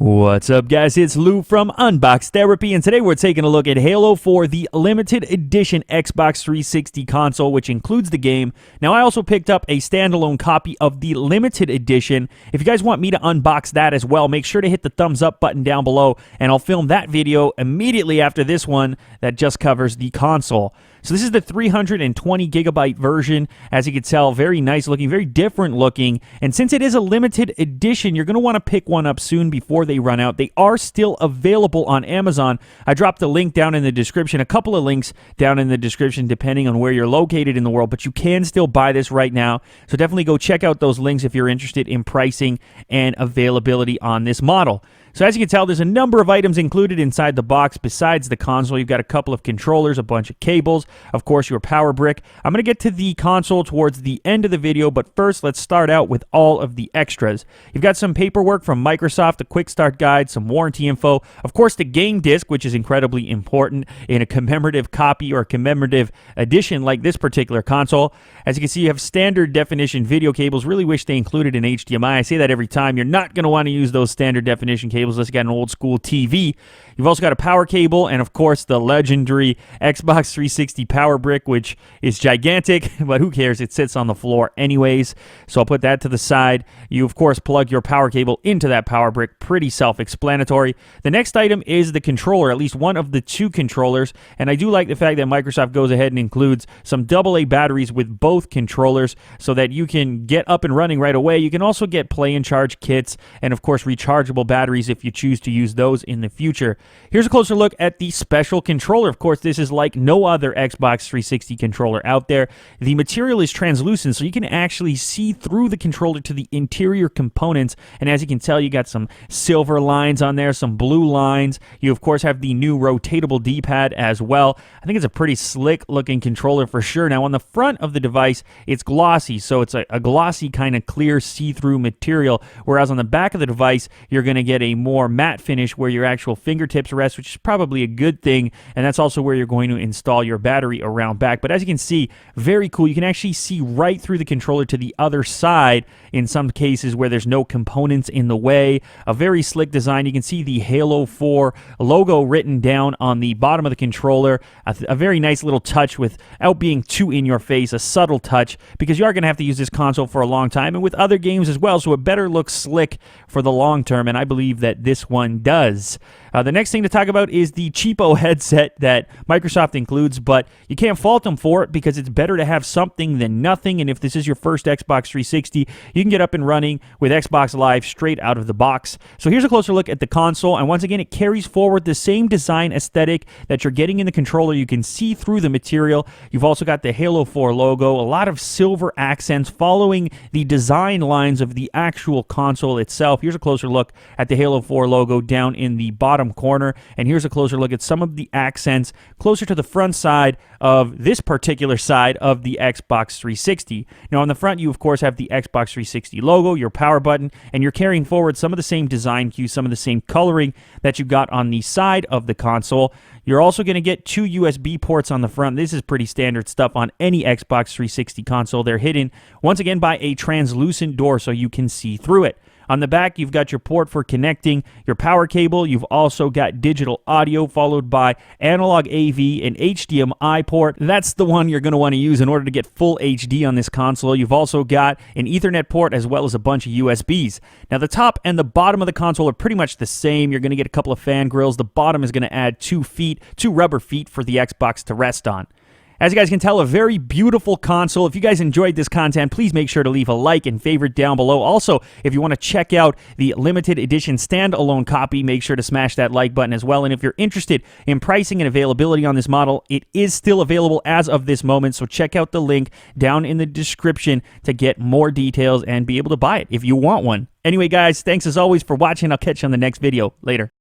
What's up, guys? It's Lou from Unboxtherapy, and today we're taking a look at Halo 4, the limited edition Xbox 360 console, which includes the game. Now, I also picked up a standalone copy of the limited edition. If you guys want me to unbox that as well, make sure to hit the thumbs up button down below, and I'll film that video immediately after this one that just covers the console. So this is the 320 gigabyte version. As you can tell, very nice looking, very different looking. And since it is a limited edition, you're going to want to pick one up soon before they run out. They are still available on Amazon. I dropped a link down in the description, a couple of links down in the description depending on where you're located in the world, but you can still buy this right now. So definitely go check out those links if you're interested in pricing and availability on this model. So as you can tell, there's a number of items included inside the box. Besides the console, you've got a couple of controllers, a bunch of cables, of course your power brick. I'm going to get to the console towards the end of the video, but first let's start out with all of the extras. You've got some paperwork from Microsoft, a quick start guide, some warranty info, of course the game disc, which is incredibly important in a commemorative copy or a commemorative edition like this particular console. As you can see, you have standard definition video cables. Really wish they included an HDMI. I say that every time. You're not going to want to use those standard definition cables unless you got an old school TV. You've also got a power cable and, of course, the legendary Xbox 360 power brick, which is gigantic, but who cares? It sits on the floor anyways, so I'll put that to the side. You, of course, plug your power cable into that power brick. Pretty self-explanatory. The next item is the controller, at least one of the two controllers, and I do like the fact that Microsoft goes ahead and includes some AA batteries with both controllers so that you can get up and running right away. You can also get play and charge kits and, of course, rechargeable batteries if you choose to use those in the future. Here's a closer look at the special controller. Of course, this is like no other Xbox 360 controller out there. The material is translucent, so you can actually see through the controller to the interior components, and as you can tell, you got some silver lines on there, some blue lines. You, of course, have the new rotatable D-pad as well. I think it's a pretty slick-looking controller for sure. Now, on the front of the device, it's glossy, so it's a glossy kind of clear see-through material, whereas on the back of the device, you're going to get a more matte finish where your actual fingertips rest, which is probably a good thing, and that's also where you're going to install your battery around back. But as you can see, very cool. You can actually see right through the controller to the other side in some cases where there's no components in the way. A very slick design. You can see the Halo 4 logo written down on the bottom of the controller. A very nice little touch without being too in your face, a subtle touch, because you are going to have to use this console for a long time and with other games as well, so it better look slick for the long term, and I believe that this one does. The next thing to talk about is the cheapo headset that Microsoft includes, but you can't fault them for it because it's better to have something than nothing, and if this is your first Xbox 360, you can get up and running with Xbox Live straight out of the box. So here's a closer look at the console, and once again, it carries forward the same design aesthetic that you're getting in the controller. You can see through the material. You've also got the Halo 4 logo, a lot of silver accents following the design lines of the actual console itself. Here's a closer look at the Halo 4 logo down in the bottom corner, and here's a closer look at some of the accents closer to the front side of this particular side of the Xbox 360. Now on the front, you of course have the Xbox 360 logo, your power button, and you're carrying forward some of the same design cues, some of the same coloring that you got on the side of the console. You're also going to get two USB ports on the front. This is pretty standard stuff on any Xbox 360 console. They're hidden once again by a translucent door so you can see through it. On the back, you've got your port for connecting your power cable. You've also got digital audio followed by analog AV and HDMI port. That's the one you're going to want to use in order to get full HD on this console. You've also got an Ethernet port as well as a bunch of USBs. Now, the top and the bottom of the console are pretty much the same. You're going to get a couple of fan grills. The bottom is going to add two rubber feet for the Xbox to rest on. As you guys can tell, a very beautiful console. If you guys enjoyed this content, please make sure to leave a like and favorite down below. Also, if you want to check out the limited edition standalone copy, make sure to smash that like button as well. And if you're interested in pricing and availability on this model, it is still available as of this moment, so check out the link down in the description to get more details and be able to buy it if you want one. Anyway, guys, thanks as always for watching. I'll catch you on the next video. Later.